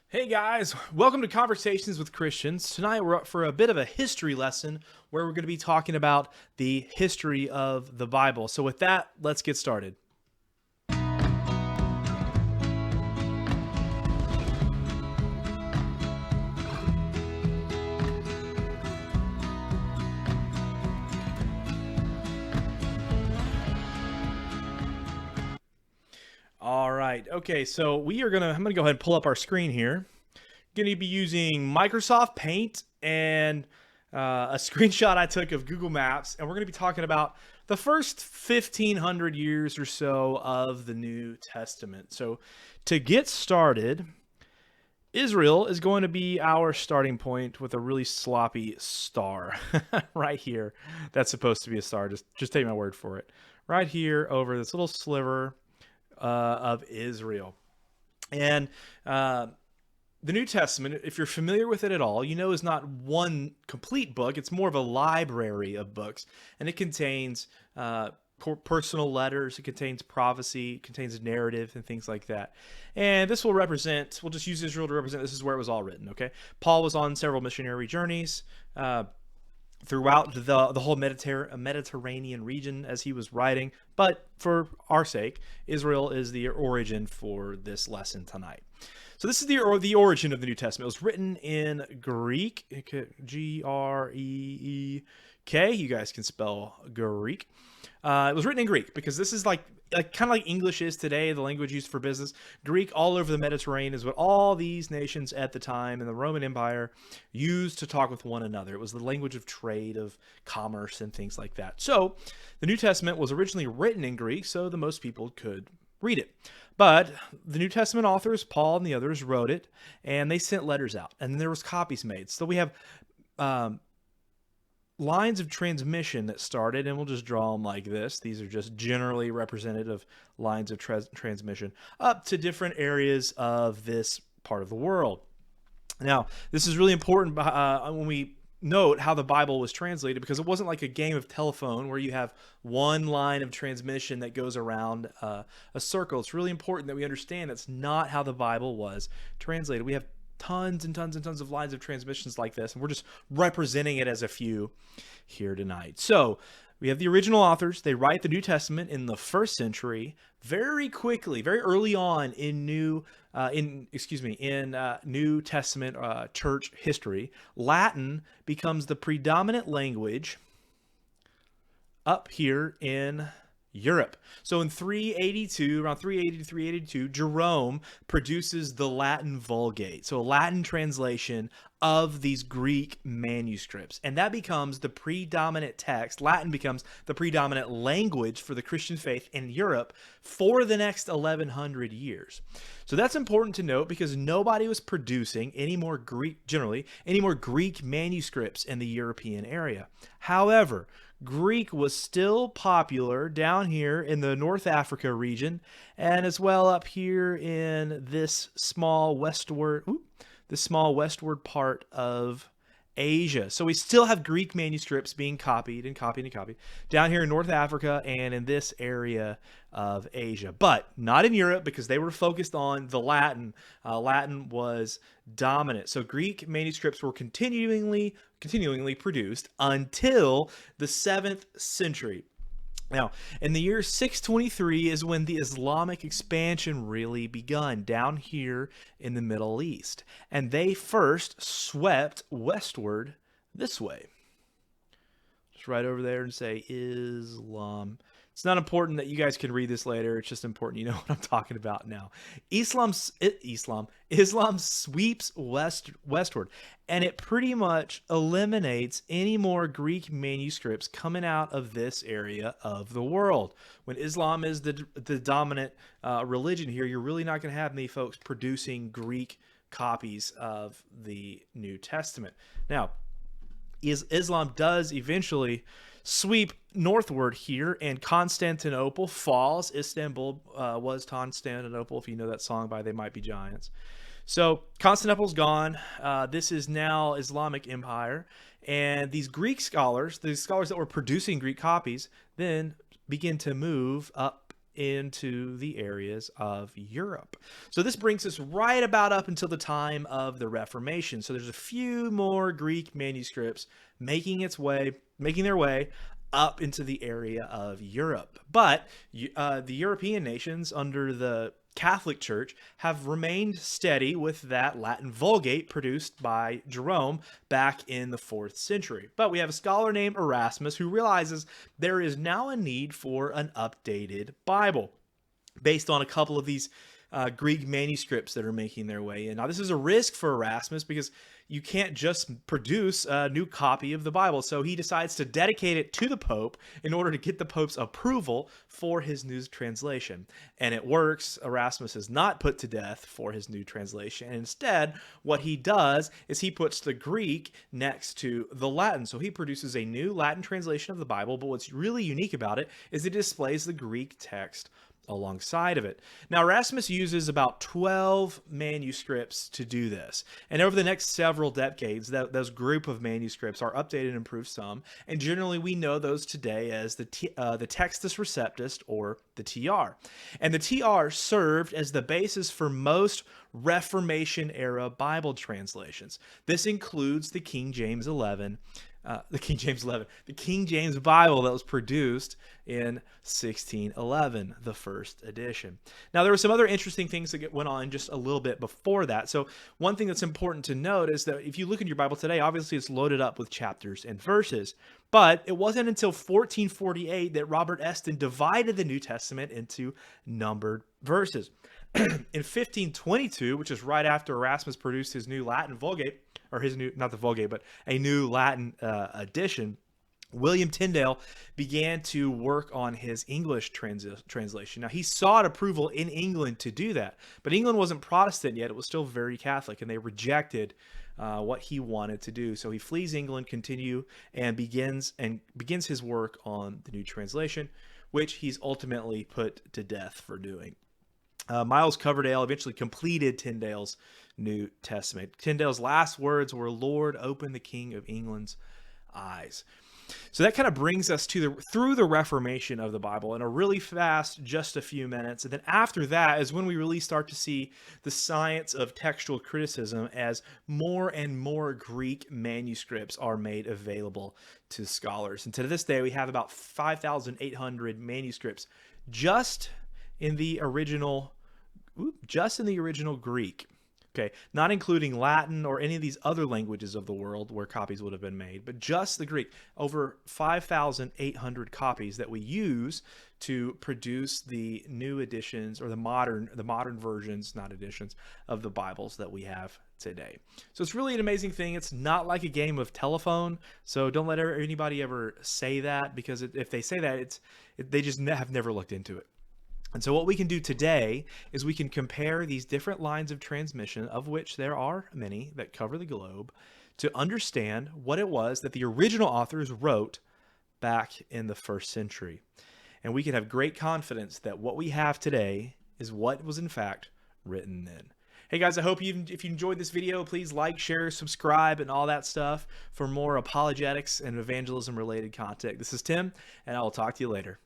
Hey guys, welcome to Conversations with Christians. Tonight we're up for a bit of a history lesson where we're going to be talking about the history of the Bible. So, with that, let's get started. All right, okay, so I'm gonna go ahead and pull up our screen here. Going to be using Microsoft Paint and a screenshot I took of Google Maps, and we're going to be talking about the first 1500 years or so of the New Testament. So, to get started, Israel is going to be our starting point with a really sloppy star right here. That's supposed to be a star. Just take my word for it. Right here over this little sliver of Israel. And the New Testament, if you're familiar with it at all, you know is not one complete book. It's more of a library of books, and it contains personal letters. It contains prophecy. It contains narrative and things like that. And this will represent. We'll just use Israel to represent. This is where it was all written. Okay, Paul was on several missionary journeys. Throughout the whole Mediterranean region as he was writing. But for our sake, Israel is the origin for this lesson tonight. So this is the origin of the New Testament. It was written in Greek, Greek. You guys can spell Greek. It was written in Greek because this is like kind of like English is today, the language used for business. Greek all over the Mediterranean is what all these nations at the time in the Roman Empire used to talk with one another. It was the language of trade, of commerce, and things like that. So the New Testament was originally written in Greek so the most people could read it. But the New Testament authors, Paul and the others, wrote it, and they sent letters out, and then there was copies made. So we have lines of transmission that started, and we'll just draw them like this. These are just generally representative lines of transmission up to different areas of this part of the world. Now, this is really important when we note how the Bible was translated, because it wasn't like a game of telephone where you have one line of transmission that goes around a circle. It's really important that we understand that's not how the Bible was translated. We have tons and tons and tons of lines of transmissions like this, and we're just representing it as a few here tonight. So we have the original authors. They write the New Testament in the first century. Very quickly, very early on in New Testament church history, Latin becomes the predominant language up here in Europe. So in 382, around 380 to 382, Jerome produces the Latin Vulgate. So a Latin translation of these Greek manuscripts. And that becomes the predominant text. Latin becomes the predominant language for the Christian faith in Europe for the next 1100 years. So that's important to note because nobody was producing any more Greek manuscripts in the European area. However, Greek was still popular down here in the North Africa region, and as well up here in this small westward part of Asia. So we still have Greek manuscripts being copied down here in North Africa and in this area of Asia, but not in Europe because they were focused on the Latin. Latin was dominant. So Greek manuscripts were continually produced until the 7th century. Now, in the year 623 is when the Islamic expansion really begun down here in the Middle East. And they first swept westward this way. Just right over there and say Islam. It's not important that you guys can read this later. It's just important you know what I'm talking about now. Islam sweeps westward, and it pretty much eliminates any more Greek manuscripts coming out of this area of the world. When Islam is the dominant religion here, you're really not going to have many folks producing Greek copies of the New Testament. Now, Islam does eventually sweep northward here, and Constantinople falls. Istanbul was Constantinople, if you know that song by They Might Be Giants. So Constantinople's gone. This is now Islamic Empire. And these scholars that were producing Greek copies, then begin to move up into the areas of Europe. So this brings us right about up until the time of the Reformation. So there's a few more Greek manuscripts making their way up into the area of Europe. But the European nations under the Catholic Church have remained steady with that Latin Vulgate produced by Jerome back in the 4th century. But we have a scholar named Erasmus who realizes there is now a need for an updated Bible based on a couple of these Greek manuscripts that are making their way in. Now, this is a risk for Erasmus because you can't just produce a new copy of the Bible. So he decides to dedicate it to the Pope in order to get the Pope's approval for his new translation. And it works. Erasmus is not put to death for his new translation. And instead, what he does is he puts the Greek next to the Latin. So he produces a new Latin translation of the Bible. But what's really unique about it is it displays the Greek text alongside of it. Now, Erasmus uses about 12 manuscripts to do this. And over the next several decades, those group of manuscripts are updated and improved some. And generally, we know those today as the Textus Receptus, or the TR. And the TR served as the basis for most Reformation-era Bible translations. This includes the King James the King James Bible that was produced in 1611, the first edition. Now, there were some other interesting things that went on just a little bit before that. So one thing that's important to note is that if you look in your Bible today, obviously it's loaded up with chapters and verses. But it wasn't until 1448 that Robert Eston divided the New Testament into numbered verses. In 1522, which is right after Erasmus produced his new Latin Vulgate, or his new, not the Vulgate, but a new Latin edition, William Tyndale began to work on his English translation. Now, he sought approval in England to do that, but England wasn't Protestant yet. It was still very Catholic, and they rejected what he wanted to do. So he flees England, and begins his work on the new translation, which he's ultimately put to death for doing. Miles Coverdale eventually completed Tyndale's New Testament. Tyndale's last words were, "Lord, open the King of England's eyes." So that kind of brings us through the Reformation of the Bible in a really fast, just a few minutes. And then after that is when we really start to see the science of textual criticism as more and more Greek manuscripts are made available to scholars. And to this day, we have about 5,800 manuscripts just in the original Greek. Okay, not including Latin or any of these other languages of the world where copies would have been made, but just the Greek. Over 5,800 copies that we use to produce the new editions, or the modern versions, not editions, of the Bibles that we have today. So it's really an amazing thing. It's not like a game of telephone, so don't let anybody ever say that, because if they say that, they just have never looked into it. And so what we can do today is we can compare these different lines of transmission, of which there are many that cover the globe, to understand what it was that the original authors wrote back in the 1st century. And we can have great confidence that what we have today is what was in fact written then. Hey guys, I hope if you enjoyed this video, please like, share, subscribe, and all that stuff for more apologetics and evangelism related content. This is Tim, and I will talk to you later.